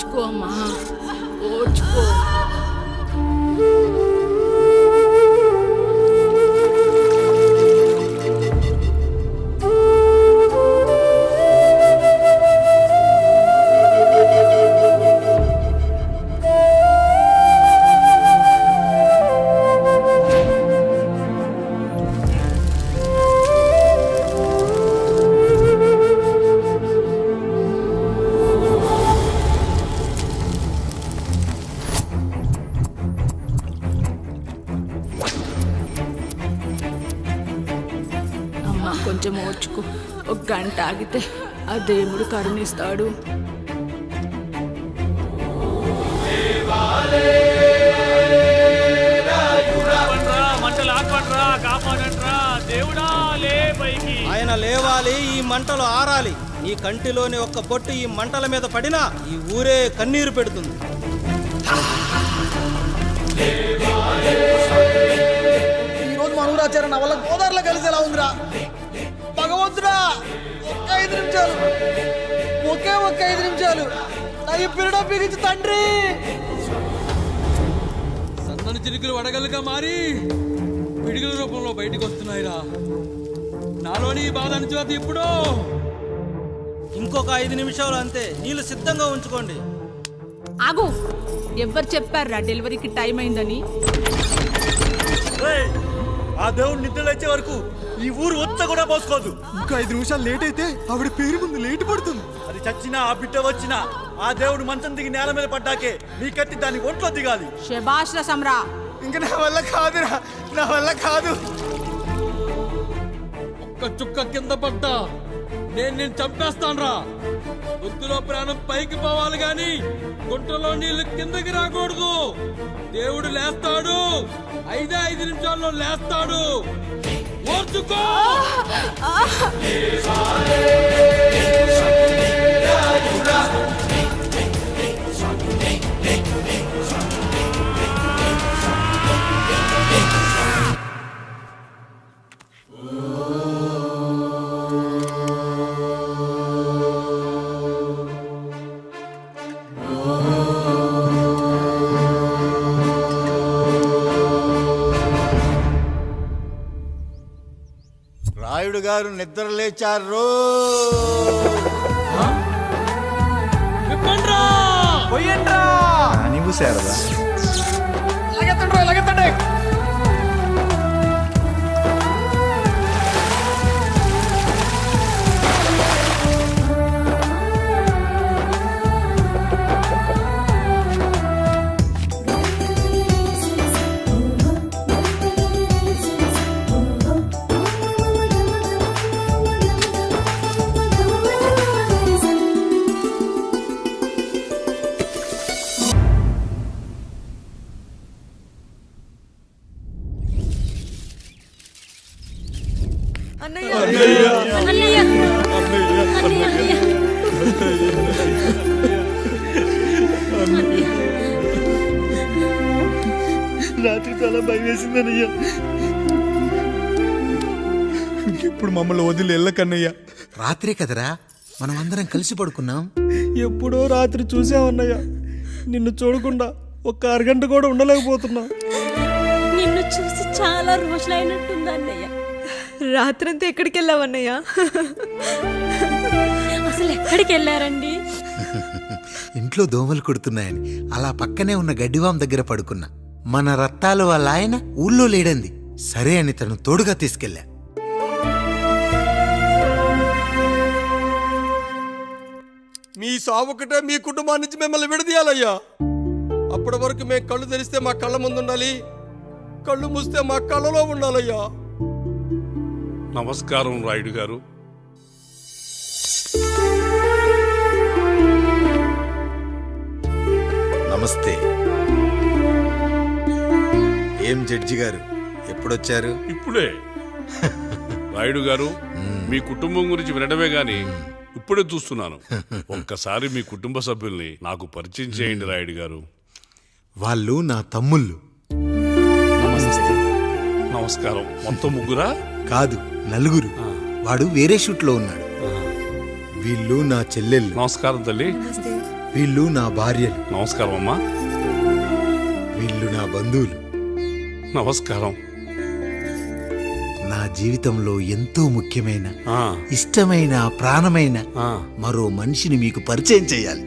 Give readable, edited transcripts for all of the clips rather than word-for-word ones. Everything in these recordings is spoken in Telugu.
ఓర్చుకో అమ్మా, ఓర్చుకో. కొంచెం ఓర్చుకో, ఒక గంట ఆగితే ఆ దేవుడు కరుణిస్తాడు. ఆయన లేవాలి, ఈ మంటలు ఆరాలి. నీ కంటిలోని ఒక్క బొట్టు ఈ మంటల మీద పడినా ఈ ఊరే కన్నీరు పెడుతుంది. ఈరోజు మన ఊరాచారం నా వల్ల గోదావరిలో కలిసేలా ఉందిరా. భగవంతుడా, ఒక్క 5 నిమిషాలు, ఒక్క 5 నిమిషాలు నా ఈ పిల్లడ పిలిచి తండ్రి. సన్నని చినుకులు వడగలుగా మారి పిడుగుల రూపంలో బయటకు వస్తున్నాయిరా. నాలోని బాధ అనిచేది ఇప్పుడు. ఇంకొక 5 నిమిషాలు అంతే, నీళ్ళు సిద్ధంగా ఉంచుకోండి. ఆగు, ఎవరు చెప్పారా డెలివరీకి టైం అయిందని? ఆ దేవుడు నిద్ర లేచే వరకు ఈ ఊరు ఒత్త కూడా పోసుకోదు. ఇంకా 5 నిమిషాలు లేట్ అయితే ఆవిడ పేరు ముందు లేట్ పడుతుంది. అది చచ్చినా ఆ బిడ్డ వచ్చినా ఆ దేవుడు మంచం దిగి నేల మీద పడ్డాకే నీ కత్తి దాని ఒంట్లో దిగాలి. శభాష్ రా సమ్రా. ఇంకా నా వల్ల కాదురా, నా వల్ల కాదు. ఒక్క చుక్క కింద పడ్డా నేను చంపేస్తానురా. గొంతులో ప్రాణం పైకి పోవాలి గాని గుంటలో నీళ్లు కిందకి రాకూడదు. దేవుడు లేస్తాడు, 5 నిమిషాల్లో లేస్తాడు. ఓర్చుకో. రాయుడు గారు నిద్ర లేచారు. నీవు శారదా ఎలాగెత్తండి. రాత్రి చాలా భయం వేసిందనయ్యా. ఇప్పుడు మమ్మల్ని వదిలి వెళ్ళకన్నయ్యా. రాత్రే కదరా మనం అందరం కలిసి పడుకున్నాం. ఎప్పుడో రాత్రి చూసామన్నయ్యా, నిన్ను చూడకుండా ఒక్క అరగంట కూడా ఉండలేకపోతున్నా. నిన్ను చూసి చాలా రోజులైనట్టుంది అన్నయ్య. రాత్రంతా ఎక్కడికి వెళ్ళావన్నయ్యా? అసలు ఎక్కడికి వెళ్ళారండి? ఇంట్లో దోమలు కుడుతున్నాయని అలా పక్కనే ఉన్న గడ్డివాం దగ్గర పడుకున్నా. మన రత్తాలు వాళ్ళ ఆయన ఊళ్ళో లేడంది. సరే అని తను తోడుగా తీసుకెళ్ళా. మీ సావుకటే మీ కుటుంబాన్ని నుంచి మిమ్మల్ని విడదీయాలయ్యా. అప్పటి వరకు మేము కళ్ళు తెరిస్తే మా కళ్ళ ముందు ఉండాలి, కళ్ళు మూస్తే మా కళ్ళలో ఉండాలయ్యా. నమస్కారం రాయుడు గారు. నమస్తే. ఏం జడ్జి గారు ఎప్పుడొచ్చారు? ఇప్పుడే. రాయుడు గారు, మీ కుటుంబం గురించి వినడమే గాని ఇప్పుడే చూస్తున్నాను. ఒక్కసారి మీ కుటుంబ సభ్యుల్ని నాకు పరిచయం చేయండి రాయుడు గారు. వాళ్ళు నా తమ్ముళ్ళు. నమస్కారం. మొత్తం ముగ్గురా? కాదు, నలుగురు. వాడు వేరే షూట్లో ఉన్నాడు. వీళ్ళు నా చెల్లెళ్ళు. నమస్కారం తల్లి. వీళ్ళు నా భార్యలు, నమస్కారం అమ్మా. వీళ్ళు నా బంధువులు. నమస్కారం. నా జీవితంలో ఎంతో ముఖ్యమైన, ఆ, ఇష్టమైన, ప్రాణమైన ఆ. మరో మనిషిని మీకు పరిచయం చేయాలి.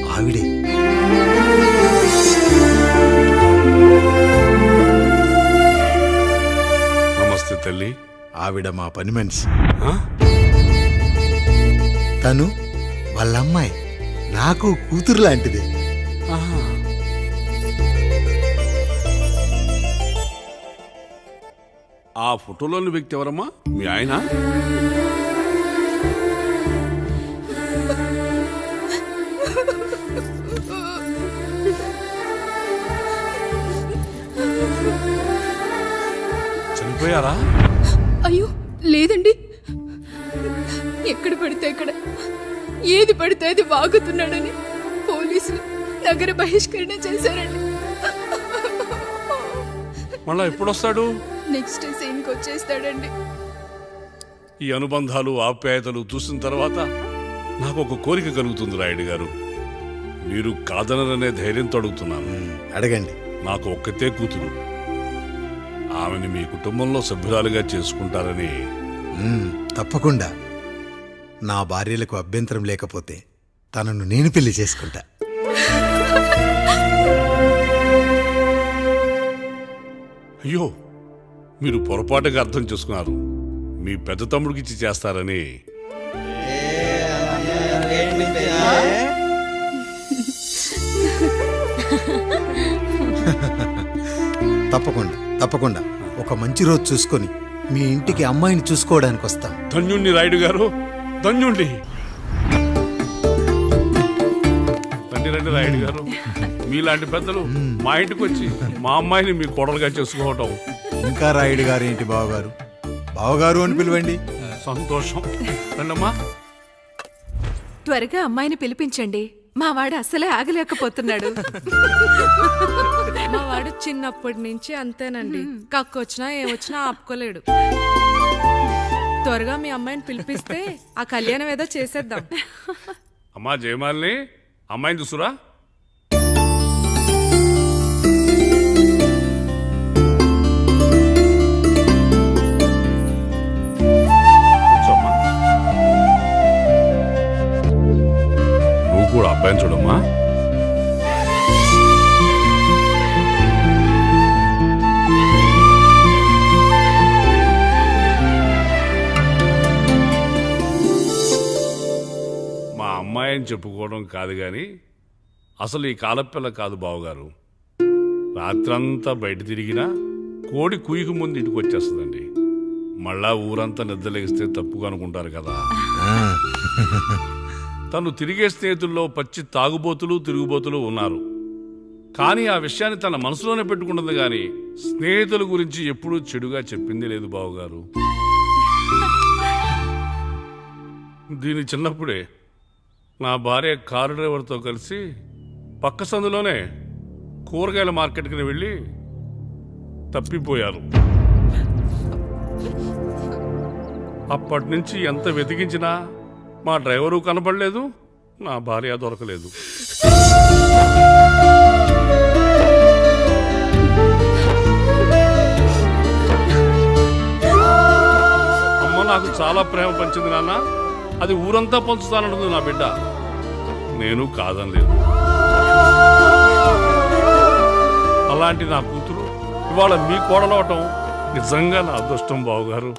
ఆవిడే నమస్తే తల్లి. ఆవిడ మా పని మనిషి. ఆ? తను వాళ్ళ అమ్మాయి, నాకు కూతురు లాంటిదే. ఆహా. ఆ ఫోటోలోని వ్యక్తి ఎవరమ్మా? మీ ఆయన? చనిపోయారా? అయ్యో లేదండి, ఎక్కడ పడితే అక్కడ ఏది పడితే అది వాగుతున్నాడని పోలీసులు నగర బహిష్కరణ చేశారండి. మళ్ళా ఎప్పుడొస్తాడు? నెక్స్ట్ సీన్కి వచ్చేస్తాడండి. ఈ అనుబంధాలు, ఆప్యాయతలు చూసిన తర్వాత నాకు ఒక కోరిక కలుగుతుంది రాయుడు గారు. మీరు కాదనరనే ధైర్యంతో అడుగుతున్నాను. అడగండి. నాకు ఒక్కతే కూతురు. ఆమెని మీ కుటుంబంలో సభ్యురాలుగా చేసుకుంటారని. తప్పకుండా. నా భార్యలకు అభ్యంతరం లేకపోతే తనను నేను పెళ్లి చేసుకుంటా. అయ్యో, మీరు పొరపాటుగా అర్థం చేసుకున్నారు. మీ పెద్ద తమ్ముడికి ఇచ్చి చేస్తారని. తప్పకుండా తప్పకుండా ఒక మంచి రోజు చూసుకొని మీ ఇంటికి అమ్మాయిని చూసుకోవడానికి వస్తాం. ధన్యుణ్ణి రాయుడు గారు, ధన్యుణ్ణి. రండి రండి రాయుడు గారు. మీలాంటి పెద్దలు మా ఇంటికి వచ్చి మా అమ్మాయిని మీ కోడలుగా చేసుకోవటం. ఇంకా రాయుడు గారు ఏంటి బావగారు? బావగారు అని పిలవండి. సంతోషం. రండమ్మా. త్వరగా అమ్మాయిని పిలిపించండి, మా వాడు అసలే ఆగలేకపోతున్నాడు. మా వాడు చిన్నప్పటి నుంచి అంతేనండి, కక్కొచ్చినా ఏమొచ్చినా ఆపుకోలేడు. త్వరగా మీ అమ్మాయిని పిలిపిస్తే ఆ కళ్యాణం ఏదో చేసేద్దాం. అమ్మా జయమాలిని, అమ్మాయిని చూసురా. కూర్చోమ్మా. నువ్వు కూడా అబ్బాయిని చూడమ్మా. మా అమ్మాయి అని చెప్పుకోవడం కాదు కానీ అసలు ఈ కాలపిల్ల కాదు బావగారు. రాత్రంతా బయట తిరిగినా కోడి కుయ్యకు ముందు ఇంటికి వచ్చేస్తుందండి. మళ్ళా ఊరంతా నిద్రలేగిస్తే తప్పుగా అనుకుంటారు కదా. తను తిరిగే స్నేహితుల్లో పచ్చి తాగుబోతులు, తిరుగుబోతులు ఉన్నారు. కానీ ఆ విషయాన్ని తన మనసులోనే పెట్టుకుంటుంది కానీ స్నేహితుల గురించి ఎప్పుడూ చెడుగా చెప్పింది లేదు బావగారు. దీని చిన్నప్పుడే నా భార్య కారు డ్రైవర్తో కలిసి పక్క సందులోనే కూరగాయల మార్కెట్కి వెళ్ళి తప్పిపోయారు. అప్పటి నుంచి ఎంత వెతికించినా మా డ్రైవరు కనపడలేదు, నా భార్య దొరకలేదు. అమ్మ నాకు చాలా ప్రేమ పంచింది నాన్న, అది ఊరంతా పంచుతానంటుంది నా బిడ్డ. నేను కాదనలేదు. అలాంటి నా కూతురు ఇవాళ మీ కోడలవటం నిజంగా నా అదృష్టం బావగారు.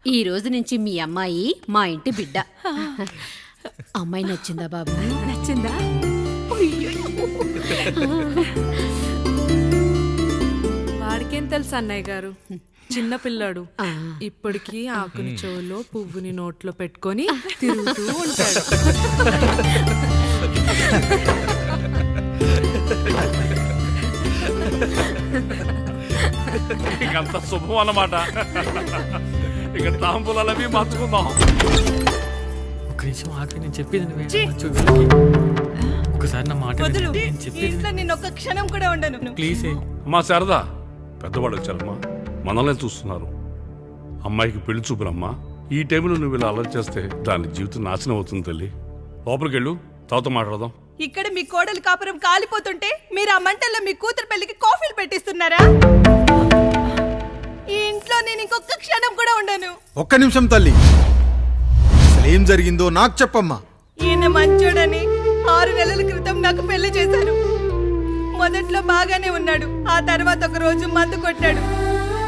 ఈ రోజు నుంచి మీ అమ్మాయి మా ఇంటి బిడ్డ. అమ్మాయి నచ్చిందా బాబు? నచ్చిందా? వాడికేం తెలుసు అన్నయ్య గారు, చిన్న పిల్లాడు. ఇప్పటికీ ఆకుని చెవులో పువ్వుని నోట్లో పెట్టుకొని తిరుగుతూ ఉంటాడు. ఇకంత శుభం అన్నమాట. ఇక తాంబూలవి మార్చుకుందాం. ఒక నిమిషం ఆగి, నేను చెప్పేది ఒకసారి నా మాట నేను ఒక్క క్షణం కూడా ఉండను. ప్లీజ్. అమ్మా శారదా, పెద్దవాళ్ళు వచ్చారమ్మా, మనల్ని చూస్తున్నారు. అమ్మాయికి పెళ్లి చూపురమ్మా. ఈ టైంలో నువ్వు ఇలా అలర్ట్ చేస్తే దాని జీవితం నాశనం అవుతుంది తల్లి. లోపలికి వెళ్ళు, తర్వాత మాట్లాడదాం. ఇక్కడ మీ కోడలు కాపురం కాలిపోతుంటే మీరు ఆ మంటల్లో మీ కూతురు పెళ్లికి కాఫీలు పెట్టిస్తున్నారా? ఈ ఇంట్లో నేను ఇంకొక క్షణం కూడా ఉండను. ఒక్క నిమిషం తల్లి, అసలేం జరిగిందో నాకు చెప్పమ్మా. ఈయన మంచోడని 6 నెలల క్రితం నాకు పెళ్లి చేశారు. మొదట్లో బాగానే ఉన్నాడు, ఆ తర్వాత ఒక రోజు మందు కొట్టాడు.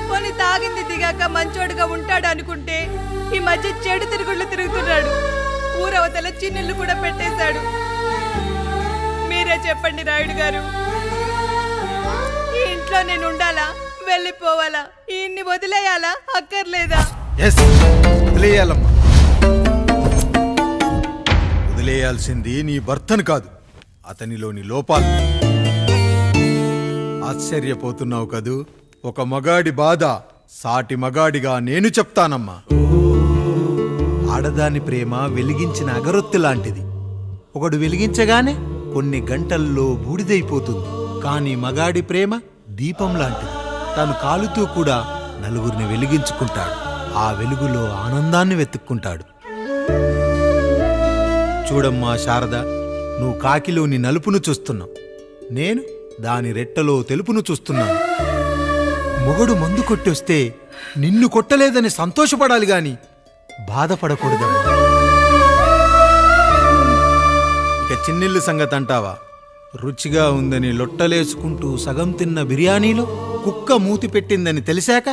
పోనీ తాగింది దిగాక మంచోడుగా ఉంటాడు అనుకుంటే ఈ మధ్య చెడు తిరుగుళ్ళు తిరుగుతున్నాడు. ఊరవతల చిన్నిళ్ళు కూడా పెట్టేశాడు. మీరే చెప్పండి రాయుడు గారు, ఈ ఇంట్లో నేను ఉండాలా, వెళ్ళిపోవాలా, ఈయన్ని వదిలేయాలా, అక్కర్లేదా? ఎస్, వదిలేయాలమ్మా. వదిలేయాల్సింది నీ భర్తను కాదు, అతనిలోని లోపాలు. ఆశ్చర్యపోతున్నావు కదూ? ఒక మగాడి బాధ సాటి మగాడిగా నేను చెప్తానమ్మా. ఆడదాని ప్రేమ వెలిగించిన అగరొత్తి లాంటిది. ఒకడు వెలిగించగానే కొన్ని గంటల్లో బూడిదైపోతుంది. కానీ మగాడి ప్రేమ దీపం లాంటిది. తను కాలుతూ కూడా నలుగురిని వెలిగించుకుంటాడు. ఆ వెలుగులో ఆనందాన్ని వెతుక్కుంటాడు. చూడమ్మా శారద, నువ్వు కాకిలోని నలుపును చూస్తున్నావు, నేను దాని రెట్టలో తెలుపును చూస్తున్నాను. మొగడు మందు కొట్టొస్తే నిన్ను కొట్టలేదని సంతోషపడాలి గాని బాధపడకూడదమ్మా. ఇక చిన్నిల్లు సంగతి అంటావా? రుచిగా ఉందని లొట్టలేసుకుంటూ సగం తిన్న బిర్యానీలో కుక్క మూతి పెట్టిందని తెలిసాక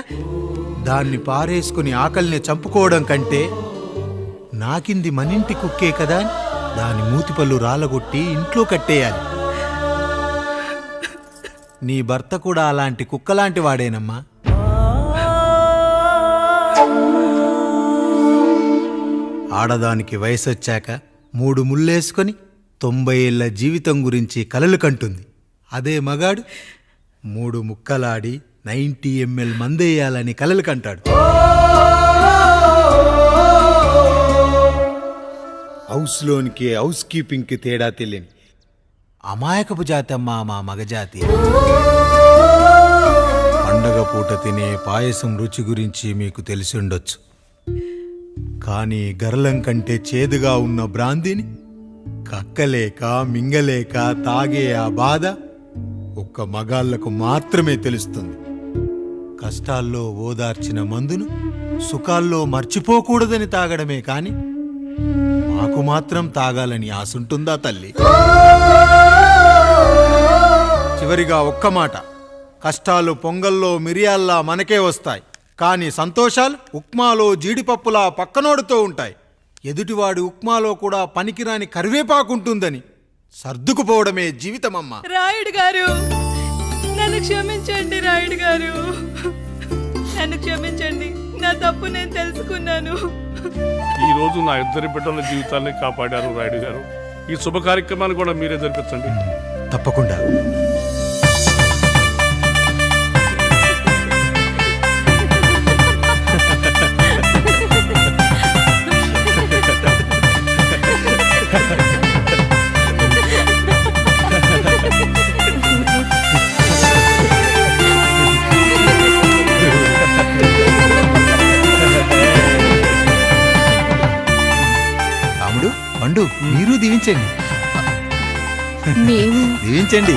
దాన్ని పారేసుకుని ఆకలిని చంపుకోవడం కంటే నాకింది మనింటి కుక్కే కదా అని దాని మూతిపళ్ళు రాలగొట్టి ఇంట్లో కట్టేయాలి. నీ భర్త కూడా అలాంటి కుక్కలాంటి వాడేనమ్మా. ఆడదానికి వయసొచ్చాక 3 ముళ్ళేసుకొని 90 ఏళ్ల జీవితం గురించి కలలు కంటుంది. అదే మగాడు 3 ముక్కలాడి 90 ml మందేయాలని కలలు కంటాడు. హౌస్లోనికి హౌస్ కీపింగ్కి తేడా తెలియని అమాయకపు జాతి అమ్మా మా మగజాతి. పండగ పూట తినే పాయసం రుచి గురించి మీకు తెలిసి ఉండొచ్చు. కానీ గర్లం కంటే చేదుగా ఉన్న బ్రాందీని కక్కలేక మింగలేక తాగే ఆ బాధ ఒక్క మగాళ్లకు మాత్రమే తెలుస్తుంది. కష్టాల్లో ఓదార్చిన మందును సుఖాల్లో మర్చిపోకూడదని తాగడమే కాని మాకు మాత్రం తాగాలని ఆశుంటుందా తల్లి? చివరిగా ఒక్క మాట, కష్టాలు పొంగల్లో మిరియాల్లా మనకే వస్తాయి, కానీ సంతోషాలు ఉప్మాలో జీడిపప్పులా పక్కనోడుతూ ఉంటాయి. ఎదుటివాడి ఉప్మాలో కూడా పనికిరాని కరివేపాకుంటుందని సర్దుకుపోవడమే జీవితమమ్మా. రాయుడు గారు, నన్ను క్షమించండి. రాయుడు గారు, నన్ను క్షమించండి. నా తప్పు నేను తెలుసుకున్నాను. ఈ రోజు నా 2 బిడ్డల జీవితాన్ని కాపాడారు రాయుడు గారు. ఈ శుభ కార్యక్రమాన్ని కూడా మీరే జరిపించండి. తప్పకుండా. రాముడు, పండు, మీరు దీవించండి. మేము దీవించండి.